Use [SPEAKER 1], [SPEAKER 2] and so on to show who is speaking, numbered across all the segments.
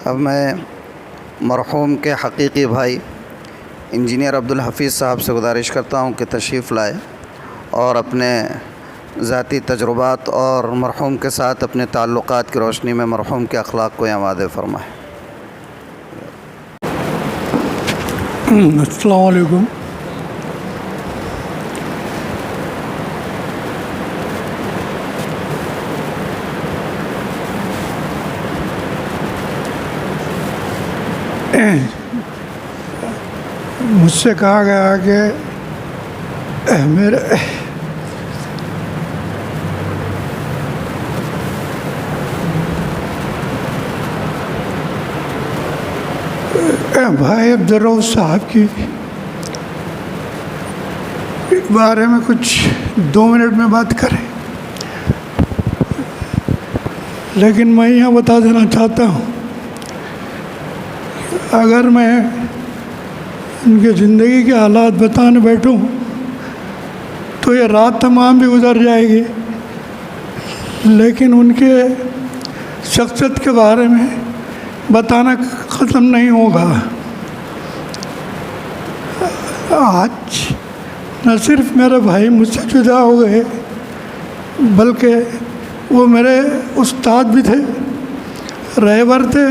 [SPEAKER 1] अब मैं मरहूम के हकीकी भाई इंजीनियर अब्दुल हफीज़ साहब से गुजारिश करता हूँ कि तशरीफ़ लाए और अपने ज़ाती तजुर्बात और मरहूम के साथ अपने ताल्लुक़ात की रोशनी में मरहूम के अखलाक को यहाँ वादे फरमाएँ।
[SPEAKER 2] अस्सलाम वालेकुम। मुझसे कहा गया कि मेरे भाई अब्दुल रऊफ़ साहब की बारे में कुछ 2 मिनट में बात करें, लेकिन मैं यहाँ बता देना चाहता हूँ, अगर मैं उनकी ज़िंदगी के हालात बताने बैठूं तो ये रात तमाम भी गुजर जाएगी, लेकिन उनके शख्सियत के बारे में बताना ख़त्म नहीं होगा। आज न सिर्फ मेरे भाई मुझसे जुदा हो गए, बल्कि वो मेरे उस्ताद भी थे, रहबर थे,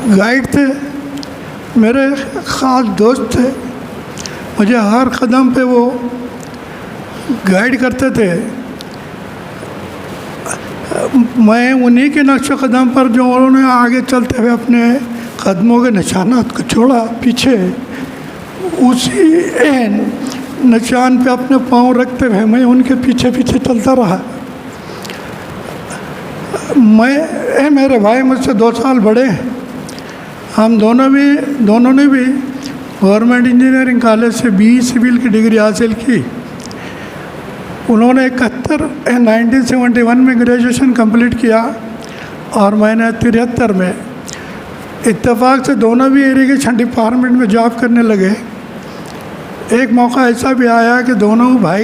[SPEAKER 2] गाइड थे, मेरे ख़ास दोस्त थे। मुझे हर कदम पे वो गाइड करते थे। मैं उन्हीं के नक्श कदम पर जो उन्होंने आगे चलते हुए अपने कदमों के निशानात को छोड़ा पीछे, उसी निशान पे अपने पाँव रखते हुए मैं उनके पीछे पीछे चलता रहा। मेरे भाई मुझसे 2 साल बड़े हैं। हम दोनों ने भी गवर्नमेंट इंजीनियरिंग कॉलेज से BE सिविल की डिग्री हासिल की। उन्होंने 1971 में ग्रेजुएशन कंप्लीट किया और मैंने 73 में। इत्तेफाक से दोनों भी इरिगेशन डिपार्टमेंट में जॉब करने लगे। एक मौका ऐसा भी आया कि दोनों भाई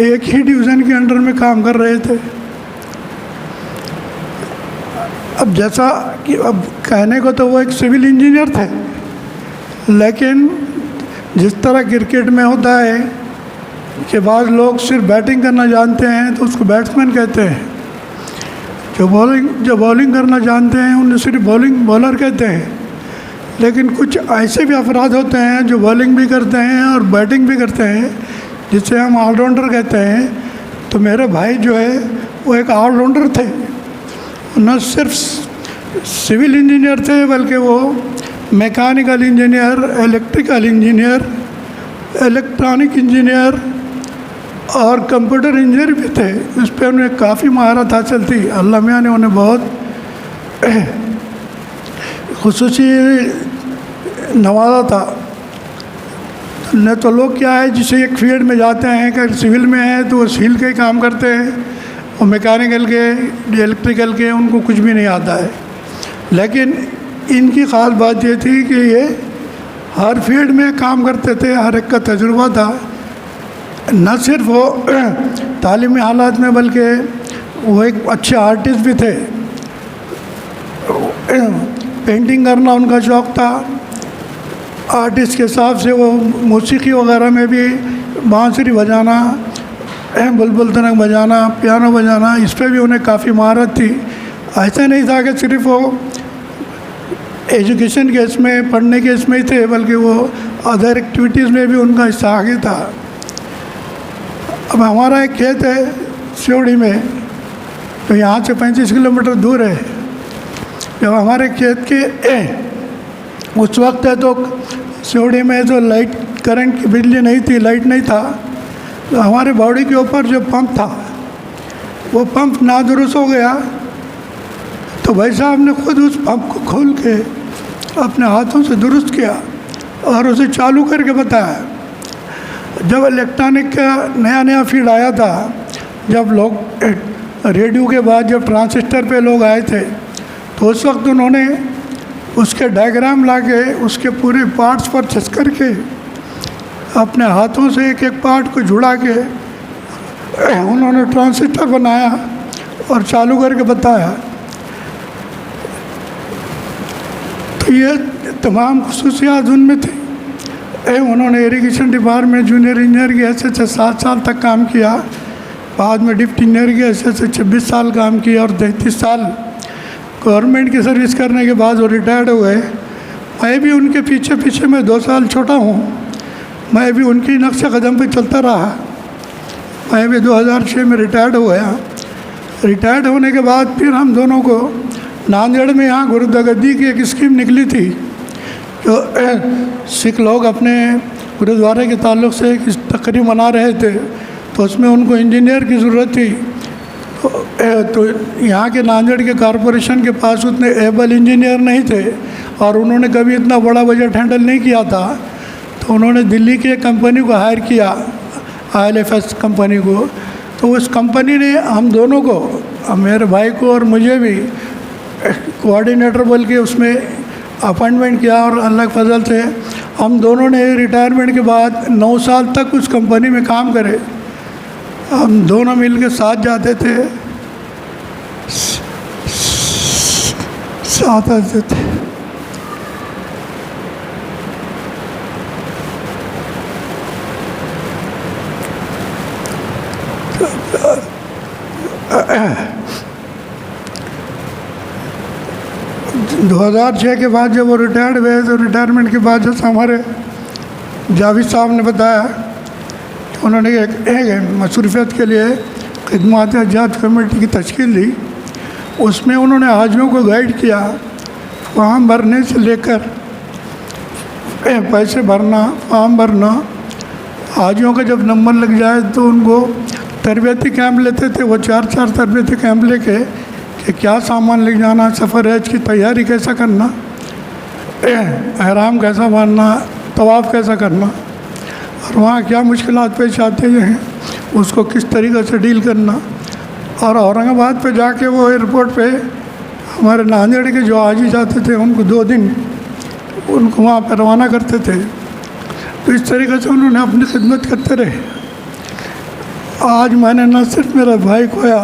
[SPEAKER 2] एक ही डिवीज़न के अंडर में काम कर रहे थे। अब जैसा कि अब कहने को तो वो एक सिविल इंजीनियर थे, लेकिन जिस तरह क्रिकेट में होता है कि बाद लोग सिर्फ बैटिंग करना जानते हैं तो उसको बैट्समैन कहते हैं, जो बॉलिंग करना जानते हैं उन्हें सिर्फ बॉलर कहते हैं। लेकिन कुछ ऐसे भी अफराद होते हैं जो बॉलिंग भी करते हैं और बैटिंग भी करते हैं, जिसे हम ऑलराउंडर कहते हैं। तो मेरे भाई जो है वो एक ऑलराउंडर थे। न सिर्फ सिविल इंजीनियर थे, बल्कि वो mechanical engineer, electrical engineer, electronic engineer और कंप्यूटर इंजीनियर भी थे। इस पर उन्हें काफ़ी महारत हासिल थी। अल्लाह मियाँ ने उन्हें बहुत खुसूसी नवाजा था। न तो लोग क्या है, जिसे एक फील्ड में जाते हैं कि सिविल में है तो वो सिविल के काम करते हैं, और मैकेनिकल के, इलेक्ट्रिकल के उनको कुछ भी नहीं आता है। लेकिन इनकी ख़ास बात ये थी कि ये हर फील्ड में काम करते थे, हर एक का तजुर्बा था। न सिर्फ वो तालीमी हालात में, बल्कि वो एक अच्छे आर्टिस्ट भी थे। पेंटिंग करना उनका शौक़ था। आर्टिस्ट के हिसाब से वो मौसीकी वगैरह में भी बांसुरी बजाना, बुलबुल तनक बजाना, पियानो बजाना, इस पर भी उन्हें काफ़ी महारत थी। ऐसा नहीं था कि सिर्फ वो एजुकेशन के इसमें, पढ़ने के इसमें ही थे, बल्कि वो अदर एक्टिविटीज़ में भी उनका हिस्सा आगे था। अब हमारा एक खेत है सिवड़ी में, तो यहाँ से 35 किलोमीटर दूर है। जब हमारे खेत के उस वक्त है तो सिवड़ी में तो लाइट, करंट की बिजली नहीं थी, लाइट नहीं था। तो हमारे बावड़ी के ऊपर जो पंप था, वो पंप नादुरुस्त हो गया। तो भाई साहब ने खुद उस पंप को खोल के अपने हाथों से दुरुस्त किया और उसे चालू करके बताया। जब इलेक्ट्रॉनिक का नया फील्ड आया था, जब लोग रेडियो के बाद जब ट्रांजिस्टर पे लोग आए थे, तो उस वक्त उन्होंने उसके डायग्राम ला के उसके पूरे पार्ट्स पर छस करके अपने हाथों से एक एक पार्ट को जुड़ा के उन्होंने ट्रांजिस्टर बनाया और चालू करके बताया। तो ये तमाम खसूसियात उनमें थी। उन्होंने इरीगेशन डिपार्टमेंट जूनियर इंजीनियर की हैसियत से 7 साल तक काम किया, बाद में डिप्टी इंजीनियर की हैसियत से 26 साल काम किया और 33 साल गवर्नमेंट की सर्विस करने के बाद वो रिटायर्ड हो गए। मैं भी उनके पीछे पीछे मैं 2 साल छोटा हूँ, मैं भी उनकी नक्श कदम पे चलता रहा। मैं भी 2006 में रिटायर्ड हो गया। रिटायर्ड होने के बाद फिर हम दोनों को नांदेड़ में यहाँ गुरुद्वागद्दी की एक स्कीम निकली थी, जो सिख लोग अपने गुरुद्वारे के ताल्लुक़ से एक तकरीब मना रहे थे, तो उसमें उनको इंजीनियर की ज़रूरत थी। तो यहाँ के नांदेड़ के कॉरपोरेशन के पास उतने एबल इंजीनियर नहीं थे और उन्होंने कभी इतना बड़ा बजट हैंडल नहीं किया था। तो उन्होंने दिल्ली की एक कंपनी को हायर किया, ILFS कंपनी को। तो उस कंपनी ने हम दोनों को, मेरे भाई को और मुझे भी कोऑर्डिनेटर बोल के उसमें अपॉइंटमेंट किया और अल्लाह के फजल से हम दोनों ने रिटायरमेंट के बाद 9 साल तक उस कंपनी में काम करे। हम दोनों मिल के साथ जाते थे, साथ आते थे। तो 2006 के बाद जब वो रिटायर्ड हुए, तो रिटायरमेंट के बाद जैसे हमारे जावेद साहब ने बताया, उन्होंने एक मसरूफियत के लिए खिदमत हजात कमेटी की तश्कील दी। उसमें उन्होंने हाजियों को गाइड किया, फॉर्म भरने से लेकर पैसे भरना, फॉर्म भरना। हाजियों का जब नंबर लग जाए तो उनको तरबियती कैंप लेते थे, वो 4 तरबियती कैंप लेके कि क्या सामान ले जाना, सफ़र हज की तैयारी कैसा करना, एहराम कैसा बांधना, तवाफ़ कैसा करना, और वहाँ क्या मुश्किलात पेश आते हैं उसको किस तरीक़े से डील करना। और औरंगाबाद पे जाके वो एयरपोर्ट पे हमारे नांदेड़ के जो हाजी जाते थे उनको 2 दिन उनको वहाँ पर रवाना करते थे। तो इस तरीक़े से उन्होंने अपनी खिदमत करते रहे। आज मैंने न सिर्फ मेरा भाई खोया,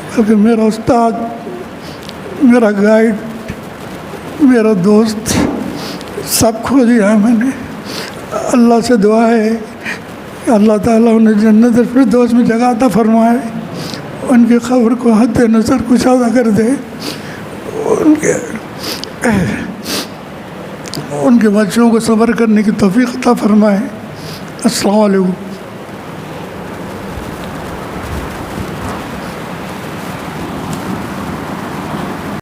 [SPEAKER 2] बल्कि मेरा उस्ताद, मेरा गाइड, मेरा दोस्त, सब खो दिया मैंने। अल्लाह से दुआ है कि अल्लाह ताला उन्हें जन्नत फिरदौस में जगह अता फरमाए, उनकी क़ब्र को हद नज़र कुशादा कर दे, उनके बच्चों को सब्र करने की तौफ़ीक़ अता फरमाए। अस्सलामु अलैकुम।